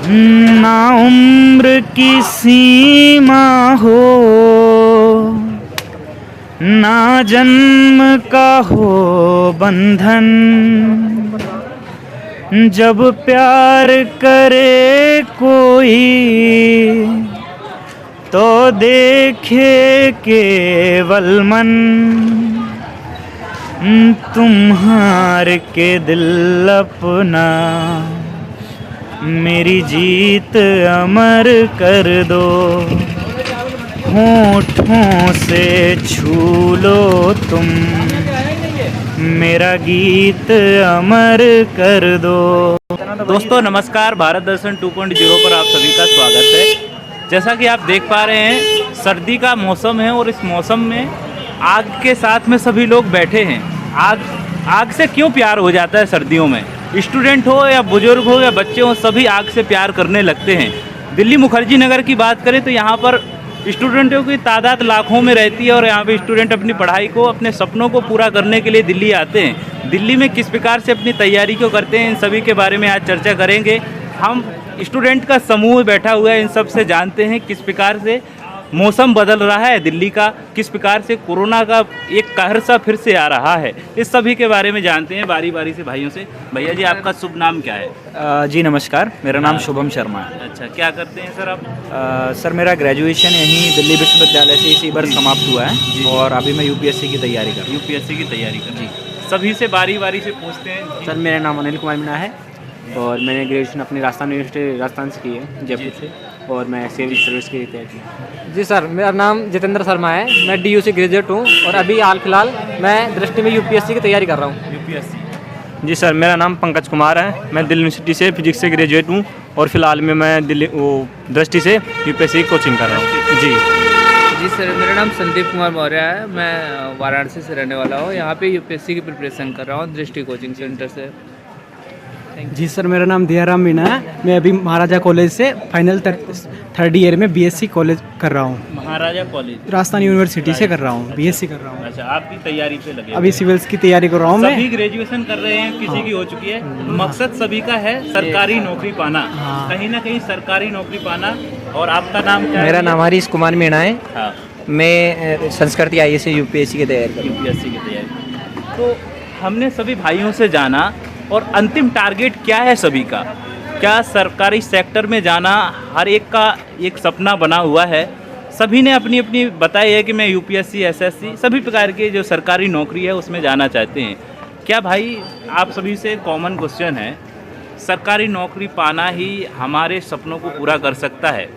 ना उम्र की सीमा हो, ना जन्म का हो बंधन। जब प्यार करे कोई तो देखे केवल मन। तुम हार के दिल अपना मेरी जीत अमर कर दो। होठों से छू लो तुम मेरा गीत अमर कर दो। दोस्तों नमस्कार, भारत दर्शन 2.0 पर आप सभी का स्वागत है। जैसा कि आप देख पा रहे हैं, सर्दी का मौसम है और इस मौसम में आग के साथ में सभी लोग बैठे हैं। आग से क्यों प्यार हो जाता है सर्दियों में? स्टूडेंट हो या बुजुर्ग हो या बच्चे हो, सभी आग से प्यार करने लगते हैं। दिल्ली मुखर्जी नगर की बात करें तो यहाँ पर स्टूडेंटों की तादाद लाखों में रहती है और यहाँ पे स्टूडेंट अपनी पढ़ाई को, अपने सपनों को पूरा करने के लिए दिल्ली आते हैं। दिल्ली में किस प्रकार से अपनी तैयारी को करते हैं, इन सभी के बारे में आज चर्चा करेंगे। हम स्टूडेंट का समूह बैठा हुआ है, इन सब से जानते हैं किस प्रकार से मौसम बदल रहा है दिल्ली का, किस प्रकार से कोरोना का एक कहर सा फिर से आ रहा है। इस सभी के बारे में जानते हैं बारी बारी से भाइयों से। भैया जी, आपका शुभ नाम क्या है? जी नमस्कार, मेरा नाम शुभम शर्मा है। अच्छा, क्या करते हैं सर आप? सर मेरा ग्रेजुएशन यहीं दिल्ली विश्वविद्यालय से इसी बार समाप्त हुआ है और अभी मैं यूपीएससी की तैयारी कर रहा हूँ। यूपीएससी की तैयारी कर रही है। सभी से बारी बारी से पूछते हैं। सर मेरा नाम अनिल कुमार मीणा है और मैंने ग्रेजुएशन अपनी राजस्थान यूनिवर्सिटी राजस्थान से की है, जयपुर से, और मैं सिविल सर्विस की तैयारी की है। जी सर, मेरा नाम जितेंद्र शर्मा है, मैं डीयू से ग्रेजुएट हूँ और अभी हाल फिलहाल मैं दृष्टि में यूपीएससी की तैयारी कर रहा हूँ। यूपीएससी। जी सर, मेरा नाम पंकज कुमार है, मैं दिल्ली यूनिवर्सिटी से फिजिक्स से ग्रेजुएट हूँ और फिलहाल में मैं दिल्ली दृष्टि से यूपीएससी कोचिंग कर रहा हूँ। जी सर, मेरा नाम संदीप कुमार मौर्य है, मैं वाराणसी से रहने वाला हूँ। यहाँ पे यूपीएससी की प्रिपरेशन कर रहा हूँ दृष्टि कोचिंग सेंटर से। जी सर, मेरा नाम दियाराम मीणा है, मैं अभी महाराजा कॉलेज से फाइनल थर्ड ईयर में बीएससी कॉलेज कर रहा हूँ। महाराजा कॉलेज राजस्थान यूनिवर्सिटी से कर रहा हूँ, बीएससी कर रहा हूँ। अच्छा, आप भी तैयारी पे लगे? अभी सिविल्स की तैयारी कर रहा हूँ मैं। सभी ग्रेजुएशन कर रहे हैं, किसी की हो चुकी है। मकसद सभी का है सरकारी नौकरी पाना, कहीं ना कहीं सरकारी नौकरी पाना। और आपका नाम क्या है? मेरा नाम हरीश कुमार मीणा है। हाँ, मैं संस्कृति आई से यूपीएससी की तैयारी कर रहा हूँ। यूपीएससी की तैयारी। तो हमने सभी भाइयों से जाना, और अंतिम टारगेट क्या है सभी का? क्या सरकारी सेक्टर में जाना हर एक का एक सपना बना हुआ है? सभी ने अपनी अपनी बताई है कि मैं यूपीएससी, एसएससी, सभी प्रकार के जो सरकारी नौकरी है उसमें जाना चाहते हैं। क्या भाई, आप सभी से कॉमन क्वेश्चन है, सरकारी नौकरी पाना ही हमारे सपनों को पूरा कर सकता है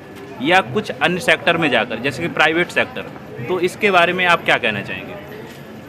या कुछ अन्य सेक्टर में जाकर, जैसे कि प्राइवेट सेक्टर? तो इसके बारे में आप क्या कहना चाहेंगे?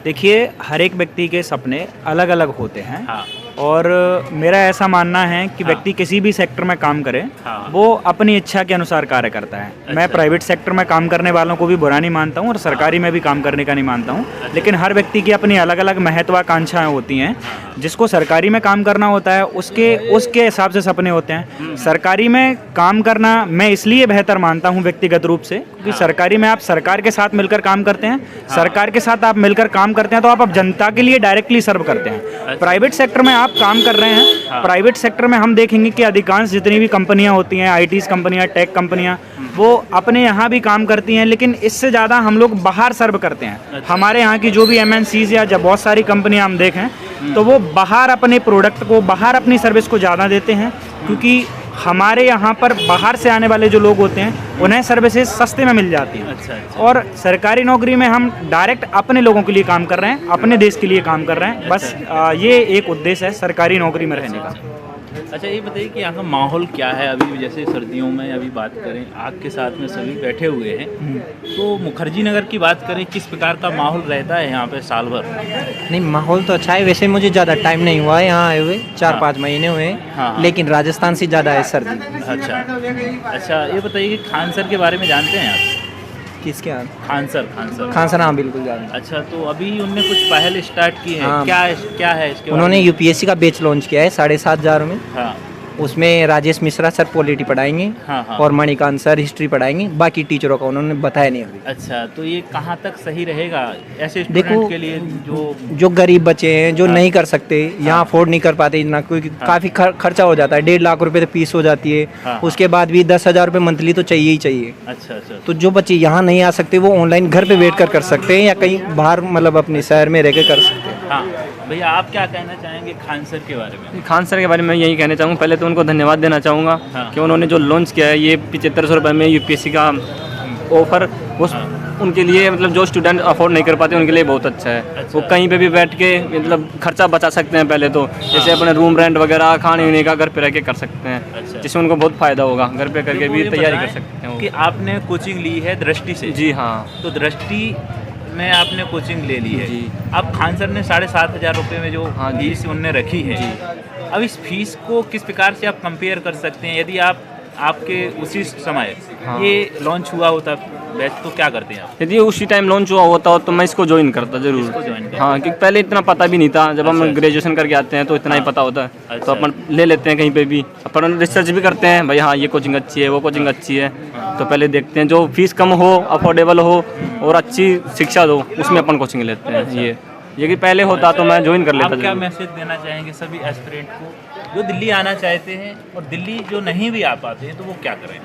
देखिए, हर एक व्यक्ति के सपने अलग अलग होते हैं। हाँ, और मेरा ऐसा मानना है कि व्यक्ति किसी भी सेक्टर में काम करे, हाँ, वो अपनी इच्छा के अनुसार कार्य करता है। मैं प्राइवेट सेक्टर में काम करने वालों को भी बुरा नहीं मानता हूँ और सरकारी में भी काम करने का नहीं मानता हूँ, लेकिन हर व्यक्ति की अपनी अलग अलग महत्वाकांक्षाएं होती हैं। जिसको सरकारी में काम करना होता है उसके हिसाब से सपने होते हैं। सरकारी में काम करना मैं इसलिए बेहतर मानता हूँ व्यक्तिगत रूप से, क्योंकि सरकारी में आप सरकार के साथ मिलकर काम करते हैं, सरकार के साथ आप मिलकर काम करते हैं तो आप जनता के लिए डायरेक्टली सर्व करते हैं। प्राइवेट सेक्टर में आप काम कर रहे हैं, प्राइवेट सेक्टर में हम देखेंगे कि अधिकांश जितनी भी कंपनियां होती हैं, आईटीज कंपनियां, टेक कंपनियां, वो अपने यहाँ भी काम करती हैं, लेकिन इससे ज़्यादा हम लोग बाहर सर्व करते हैं। हमारे यहाँ की जो भी एमएनसीज या जब बहुत सारी कंपनियां हम देखें तो वो बाहर अपने प्रोडक्ट को, बाहर अपनी सर्विस को ज़्यादा देते हैं, क्योंकि हमारे यहाँ पर बाहर से आने वाले जो लोग होते हैं उन्हें सर्विसेज सस्ते में मिल जाती हैं। अच्छा। और सरकारी नौकरी में हम डायरेक्ट अपने लोगों के लिए काम कर रहे हैं, अपने देश के लिए काम कर रहे हैं। बस ये एक उद्देश्य है सरकारी नौकरी में रहने का। अच्छा, ये बताइए कि यहाँ का माहौल क्या है अभी? जैसे सर्दियों में अभी बात करें, आग के साथ में सभी बैठे हुए हैं, तो मुखर्जी नगर की बात करें, किस प्रकार का माहौल रहता है यहाँ पे साल भर? नहीं, माहौल तो अच्छा है। वैसे मुझे ज़्यादा टाइम नहीं हुआ है यहाँ आए हुए, 4-5 महीने हुए हैं। हाँ। लेकिन राजस्थान से ज़्यादा है सर्दी। अच्छा, ये बताइए कि खान सर के बारे में जानते हैं आप? किसके यहाँ? खान सर। खान सर, हाँ बिल्कुल जानते। अच्छा, तो अभी उनने कुछ पहल स्टार्ट की है। हाँ। क्या है इसके उन्होंने बारे में? यूपीएससी का बैच लॉन्च किया है 7,500 में। हाँ, उसमें राजेश मिश्रा सर पॉलिटी पढ़ाएंगे हाँ, हाँ। और मणिकांत सर हिस्ट्री पढ़ाएंगे। बाकी टीचरों का उन्होंने बताया नहीं अभी। अच्छा, तो ये कहाँ तक सही रहेगा ऐसे देखो, स्टूडेंट के लिए जो गरीब बच्चे हैं, जो हाँ। नहीं कर सकते, यहाँ अफोर्ड नहीं कर पाते इतना, क्योंकि काफ़ी खर्चा हो जाता है। 1.5 लाख रुपए तो फीस हो जाती है। हाँ। उसके बाद भी 10,000 रुपये मंथली तो चाहिए ही चाहिए। अच्छा अच्छा तो जो बच्चे यहाँ नहीं आ सकते वो ऑनलाइन घर पे बैठ कर सकते हैं या कहीं बाहर मतलब अपने शहर में रह के कर सकते हैं। हाँ भैया, आप क्या कहना चाहेंगे खान सर के बारे में? खान सर के बारे में यही कहना चाहूँगा, पहले तो उनको धन्यवाद देना चाहूँगा हाँ। कि उन्होंने जो लॉन्च किया है ये 7500 रुपये में यूपीएससी का ऑफर, वो उनके लिए मतलब जो स्टूडेंट अफोर्ड नहीं कर पाते उनके लिए बहुत अच्छा है। अच्छा। वो कहीं पे भी बैठ के मतलब खर्चा बचा सकते हैं पहले तो, जैसे अपने रूम रेंट वगैरह खाने पीने का घर पे रह के कर सकते हैं, अच्छा। जिससे उनको बहुत फ़ायदा होगा। घर पे करके देखो, भी ये तैयारी कर बताएं सकते हैं कि वो। आपने कोचिंग ली है दृष्टि से। जी हाँ तो दृष्टि में आपने कोचिंग ले ली है। जी। अब खान सर ने 7,500 रुपये में जो हाँ जी। फीस उनने रखी है, अब इस फीस को किस प्रकार से आप कंपेयर कर सकते हैं? यदि आपके उसी समय हाँ। ये लॉन्च हुआ होता बैच तो क्या करते हैं आप? यदि उसी टाइम लॉन्च हुआ होता तो मैं इसको ज्वाइन करता इसको जरूर। join करते? हाँ, क्योंकि पहले इतना पता भी नहीं था। जब हम अच्छा। ग्रेजुएशन करके आते हैं तो इतना ही हाँ। पता होता है, अच्छा। तो अपन ले लेते हैं कहीं पे भी, अपन रिसर्च भी करते हैं भाई हाँ ये कोचिंग अच्छी है, वो कोचिंग अच्छी है, तो पहले देखते हैं जो फीस कम हो, अफोर्डेबल हो और अच्छी शिक्षा दो, उसमें अपन कोचिंग लेते हैं। ये कि पहले होता तो मैं ज्वाइन कर लेता आप क्या जरूर। मैसेज देना चाहेंगे सभी एस्पिरेंट को जो दिल्ली आना चाहते हैं और दिल्ली जो नहीं भी आ पाते हैं तो वो क्या करें?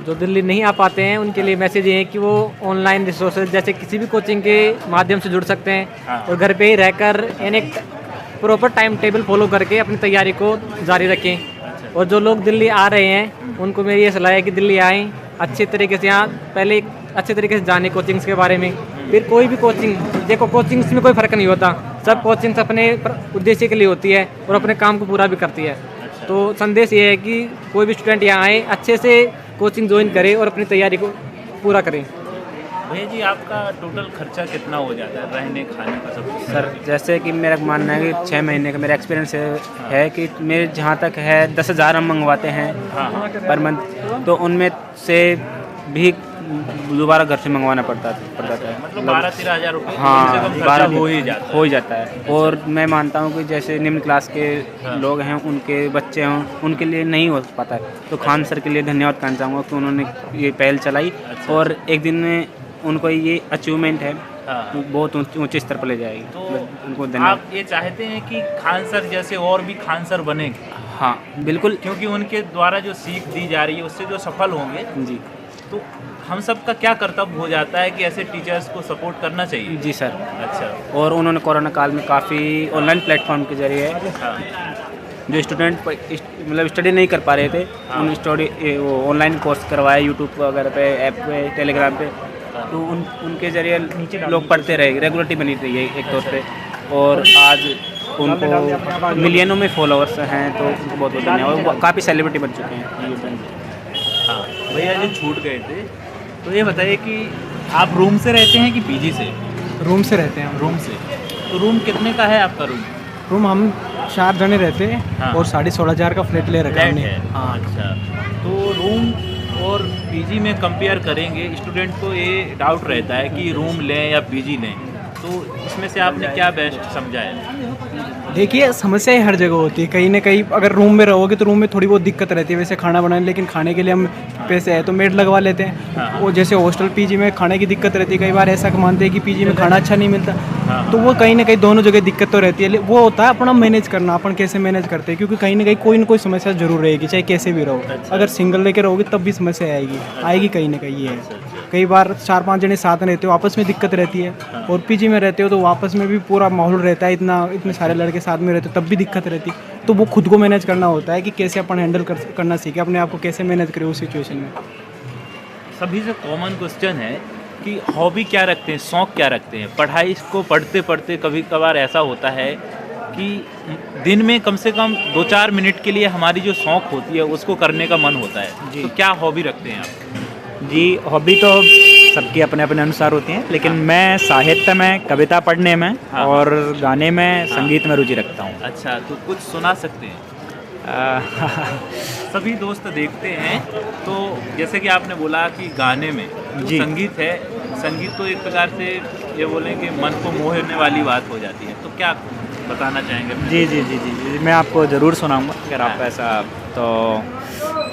जो दिल्ली नहीं आ पाते हैं उनके लिए मैसेज ये है कि वो ऑनलाइन रिसोर्सेज जैसे किसी भी कोचिंग के माध्यम से जुड़ सकते हैं हाँ। और घर पे ही रहकर यानी प्रॉपर टाइम टेबल फॉलो करके अपनी तैयारी को जारी रखें। और जो लोग दिल्ली आ रहे हैं उनको मेरी ये सलाह है कि दिल्ली आएँ, अच्छे तरीके से यहाँ पहले अच्छे तरीके से जाने कोचिंग्स के बारे में। फिर कोई भी कोचिंग, देखो कोचिंग्स में कोई फ़र्क नहीं होता, सब कोचिंग्स अपने उद्देश्य के लिए होती है और अपने काम को पूरा भी करती है। तो संदेश ये है कि कोई भी स्टूडेंट यहाँ आए, अच्छे से कोचिंग ज्वाइन करे और अपनी तैयारी को पूरा करें। भैया जी, आपका टोटल खर्चा कितना हो जाता है रहने खाने का सब कुछ? सर जैसे कि मेरा मानना है कि 6 महीने का मेरा एक्सपीरियंस है कि मेरे जहाँ तक है 10,000 हम मंगवाते हैं पर मंथ, तो उनमें से भी दोबारा घर से मंगवाना पड़ता है मतलब 12-13 हज़ार रुपये हाँ, कम से कम खर्चा हो ही जाता है। हो ही जाता है। और मैं मानता हूँ कि जैसे निम्न क्लास के लोग हैं, उनके बच्चे हों, उनके लिए नहीं हो पाता है, तो खान सर के लिए धन्यवाद करना चाहूँगा कि उन्होंने ये पहल चलाई और एक दिन में उनको ये अचीवमेंट है हाँ। वो बहुत ऊंचे स्तर पर ले जाएगी। तो उनको धन्यवाद। आप ये चाहते हैं कि खान सर जैसे और भी खान सर बने? हाँ बिल्कुल। क्योंकि उनके द्वारा जो सीख दी जा रही है उससे जो सफल होंगे, जी तो हम सब का क्या कर्तव्य हो जाता है कि ऐसे टीचर्स को सपोर्ट करना चाहिए। जी सर। अच्छा। और उन्होंने कोरोना काल में काफ़ी ऑनलाइन प्लेटफॉर्म के जरिए हाँ। जो स्टूडेंट मतलब स्टडी नहीं कर पा रहे थे उन स्टडी वो ऑनलाइन कोर्स करवाए यूट्यूब वगैरह पे, ऐप पे, टेलीग्राम पे, तो उनके जरिए लोग पढ़ते रहे, रेगुलरिटी बनी रही है एक तौर पे। और आज उनको मिलियनों में फॉलोअर्स हैं, तो उनको बहुत बहुत धन्यवाद। वो काफ़ी सेलिब्रिटी बन चुके हैं। हाँ भैया जी, छूट गए थे तो ये बताइए कि आप रूम से रहते हैं कि पीजी से? रूम से रहते हैं हम। रूम से। तो रूम कितने का है आपका रूम? रूम हम 4 जने रहते हैं हाँ। और 16,500 का फ्लैट ले रखा फ्लैट हमने। है। हाँ अच्छा। तो रूम और पीजी में कंपेयर करेंगे, स्टूडेंट को ये डाउट रहता है कि रूम लें या पीजी लें, तो इसमें से आपने क्या बेस्ट समझा है? देखिए, समस्याएं हर जगह होती है, कहीं ना कहीं अगर रूम में रहोगे तो रूम में थोड़ी बहुत दिक्कत रहती है वैसे खाना बनाने, लेकिन खाने के लिए हम पैसे है तो मेड लगवा लेते हैं। हाँ। वो जैसे हॉस्टल पीजी में खाने की दिक्कत रहती है, कई बार ऐसा मानते हैं कि पीजी में खाना अच्छा नहीं मिलता, हाँ। तो वो कहीं ना कहीं दोनों जगह दिक्कत तो रहती है। वो होता है अपना मैनेज करना, अपन कैसे मैनेज करते हैं, क्योंकि कहीं ना कहीं कोई ना कोई समस्या जरूर रहेगी, चाहे कैसे भी रहो। अच्छा। अगर सिंगल लेके रहोगे तब भी समस्या आएगी कहीं ना कहीं। ये है कई बार 4-5 जने साथ में रहते हो, आपस में दिक्कत रहती है। और पीजी में रहते हो तो आपस में भी पूरा माहौल रहता है, इतने सारे लड़के साथ में रहते हो तब भी दिक्कत रहती है। तो वो खुद को मैनेज करना होता है कि कैसे अपन हैंडल करना सीखे, अपने आप को कैसे मैनेज करें उस सिचुएशन में। सभी से कॉमन क्वेश्चन है कि हॉबी क्या रखते हैं, शौक़ क्या रखते हैं? पढ़ाई को पढ़ते पढ़ते कभी कभार ऐसा होता है कि दिन में कम से कम 2-4 मिनट के लिए हमारी जो शौक़ होती है उसको करने का मन होता है। तो क्या हॉबी रखते हैं आप? जी, हॉबी तो सबकी अपने अपने अनुसार होती हैं, लेकिन मैं साहित्य में, कविता पढ़ने में और गाने में, संगीत में रुचि रखता हूँ। अच्छा, तो कुछ सुना सकते हैं? सभी दोस्त देखते हैं, तो जैसे कि आपने बोला कि गाने में जो जी। संगीत है, संगीत तो एक प्रकार से ये बोलें कि मन को मोहने वाली बात हो जाती है, तो क्या बताना चाहेंगे अपने जी जी जी जी जी मैं आपको ज़रूर सुनाऊंगा अगर आप ऐसा तो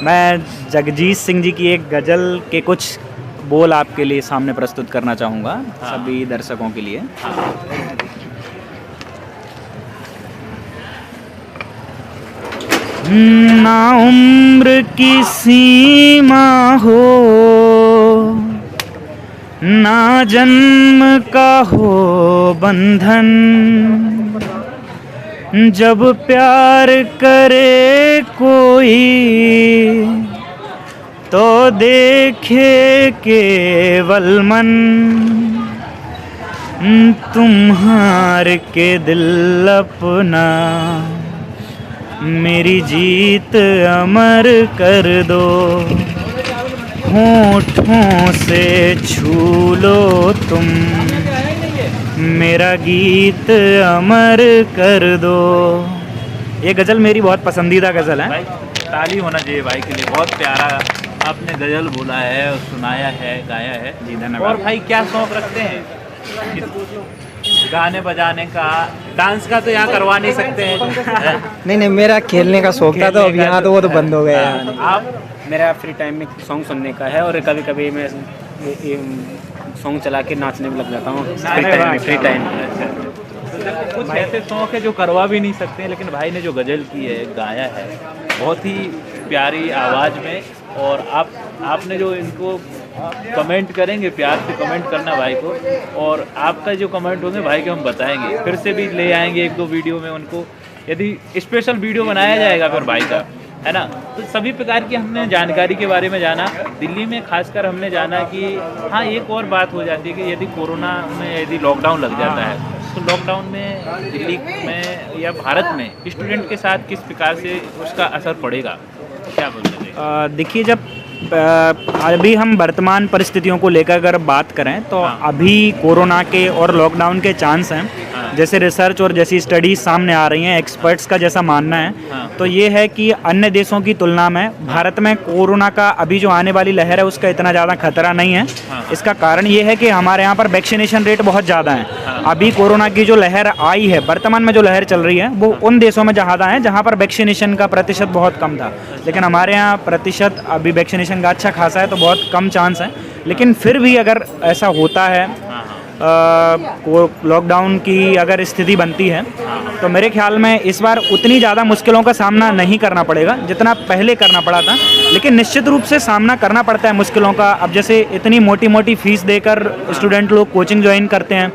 मैं जगजीत सिंह जी की एक गज़ल के कुछ बोल आपके लिए सामने प्रस्तुत करना चाहूँगा सभी दर्शकों के लिए। ना उम्र की सीमा हो ना जन्म का हो बंधन, जब प्यार करे कोई तो देखे केवल मन, तुम्हार के दिल अपना मेरी जीत अमर कर दो, होठों से छू लो तुम मेरा गीत अमर कर दो। ये गज़ल मेरी बहुत पसंदीदा गज़ल है। भाई ताली होना चाहिए भाई के लिए, बहुत प्यारा आपने गज़ल बोला है और सुनाया है, गाया है। जी धन्यवाद। और भाई क्या शौक रखते हैं? गाने बजाने का, डांस का तो यहाँ करवा नहीं सकते हैं। नहीं मेरा खेलने का शौक था, तो अब यहाँ तो वो तो बंद हो गया है। आप मेरा फ्री टाइम में सॉन्ग सुनने का है और कभी कभी मैं सॉन्ग चला के नाचने में लग जाता हूँ फ्री टाइम में। कुछ ऐसे शौक है जो करवा भी नहीं सकते हैं, लेकिन भाई ने जो गज़ल की है, गाया है बहुत ही प्यारी आवाज़ में। और आपने जो इनको कमेंट करेंगे, प्यार से कमेंट करना भाई को, और आपका जो कमेंट होंगे भाई के हम बताएंगे, फिर से भी ले आएंगे 1-2 वीडियो में उनको, यदि स्पेशल वीडियो बनाया जाएगा फिर भाई का, है ना। तो सभी प्रकार की हमने जानकारी के बारे में जाना। दिल्ली में खासकर हमने जाना कि हाँ एक और बात हो जाती है कि यदि कोरोना में यदि लॉकडाउन लग जाता है तो लॉकडाउन में दिल्ली में या भारत में स्टूडेंट के साथ किस प्रकार से उसका असर पड़ेगा, क्या बोलते हैं? देखिए जब अभी हम वर्तमान परिस्थितियों को लेकर अगर बात करें तो अभी कोरोना के और लॉकडाउन के चांस हैं, जैसे रिसर्च और जैसी स्टडीज सामने आ रही हैं, एक्सपर्ट्स का जैसा मानना है तो ये है कि अन्य देशों की तुलना में भारत में कोरोना का अभी जो आने वाली लहर है उसका इतना ज़्यादा खतरा नहीं है। इसका कारण ये है कि हमारे यहाँ पर वैक्सीनेशन रेट बहुत ज़्यादा है। अभी कोरोना की जो लहर आई है, वर्तमान में जो लहर चल रही है वो उन देशों में ज़्यादा है जहाँ पर वैक्सीनेशन का प्रतिशत बहुत कम था, लेकिन हमारे यहाँ प्रतिशत अभी वैक्सीनेशन का अच्छा खासा है तो बहुत कम चांस है। लेकिन फिर भी अगर ऐसा होता है लॉकडाउन की अगर स्थिति बनती है तो मेरे ख्याल में इस बार उतनी ज़्यादा मुश्किलों का सामना नहीं करना पड़ेगा जितना पहले करना पड़ा था, लेकिन निश्चित रूप से सामना करना पड़ता है मुश्किलों का। अब जैसे इतनी मोटी मोटी फीस देकर स्टूडेंट लोग कोचिंग ज्वाइन करते हैं,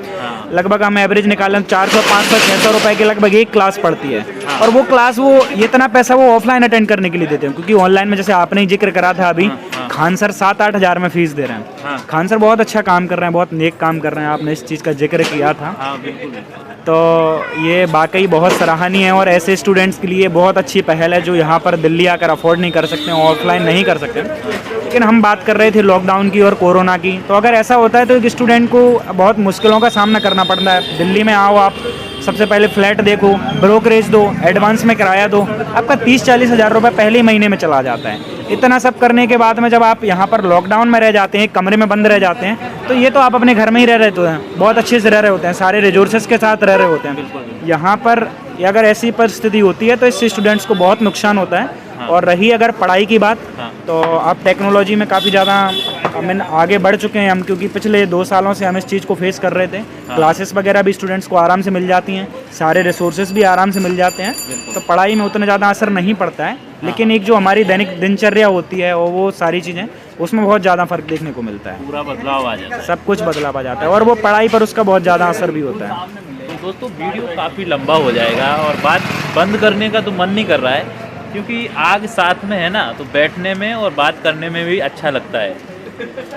लगभग हम एवरेज निकालें 400, 500, 600 रुपए की लगभग एक क्लास पड़ती है, और वो क्लास वो इतना पैसा वो ऑफलाइन अटेंड करने के लिए देते हैं, क्योंकि ऑनलाइन में जैसे आपने जिक्र करा था अभी खान सर 7-8 हज़ार में फीस दे रहे हैं। खान सर बहुत अच्छा काम कर रहे हैं, बहुत नेक काम कर रहे हैं, आपने इस चीज़ का जिक्र किया था। तो ये वाकई बहुत सराहनीय है और ऐसे स्टूडेंट्स के लिए बहुत अच्छी पहल है जो यहाँ पर दिल्ली आकर अफोर्ड नहीं कर सकते, ऑफलाइन नहीं कर सकते। लेकिन हम बात कर रहे थे लॉकडाउन की और कोरोना की, तो अगर ऐसा होता है तो एक स्टूडेंट को बहुत मुश्किलों का सामना करना पड़ता है। दिल्ली में आओ आप, सबसे पहले फ्लैट देखो, ब्रोकरेज दो, एडवांस में किराया दो, आपका 30-40 हज़ार रुपये पहले ही महीने में चला जाता है। इतना सब करने के बाद में जब आप यहाँ पर लॉकडाउन में रह जाते हैं, कमरे में बंद रह जाते हैं, तो ये तो आप अपने घर में ही रह रहे होते हैं, बहुत अच्छे से रह रहे होते हैं, सारे रिसोर्सेज के साथ रह रहे होते हैं। यहाँ पर अगर ऐसी परिस्थिति होती है तो इससे स्टूडेंट्स को बहुत नुकसान होता है। और रही अगर पढ़ाई की बात, तो अब टेक्नोलॉजी में काफ़ी ज़्यादा हम आगे बढ़ चुके हैं हम, क्योंकि पिछले 2 सालों से हम इस चीज़ को फेस कर रहे थे। क्लासेस वगैरह भी स्टूडेंट्स को आराम से मिल जाती हैं, सारे रिसोर्सेज भी आराम से मिल जाते हैं, तो पढ़ाई में उतना ज़्यादा असर नहीं पड़ता है। लेकिन एक जो हमारी दैनिक दिनचर्या होती है और वो सारी चीज़ें, उसमें बहुत ज़्यादा फ़र्क देखने को मिलता है, पूरा बदलाव आ जाता है, सब कुछ बदलाव आ जाता है, और वो पढ़ाई पर उसका बहुत ज़्यादा असर भी होता है। तो दोस्तों वीडियो काफ़ी लंबा हो जाएगा और बात बंद करने का तो मन नहीं कर रहा है, क्योंकि आग साथ में है ना, तो बैठने में और बात करने में भी अच्छा लगता है।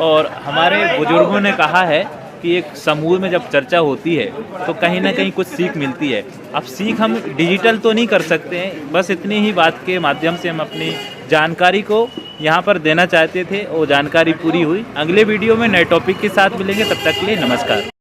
और हमारे बुजुर्गों ने कहा है कि एक समूह में जब चर्चा होती है तो कहीं ना कहीं कुछ सीख मिलती है। अब सीख हम डिजिटल तो नहीं कर सकते हैं, बस इतनी ही बात के माध्यम से हम अपनी जानकारी को यहाँ पर देना चाहते थे, वो जानकारी पूरी हुई। अगले वीडियो में नए टॉपिक के साथ मिलेंगे, तब तक के लिए नमस्कार।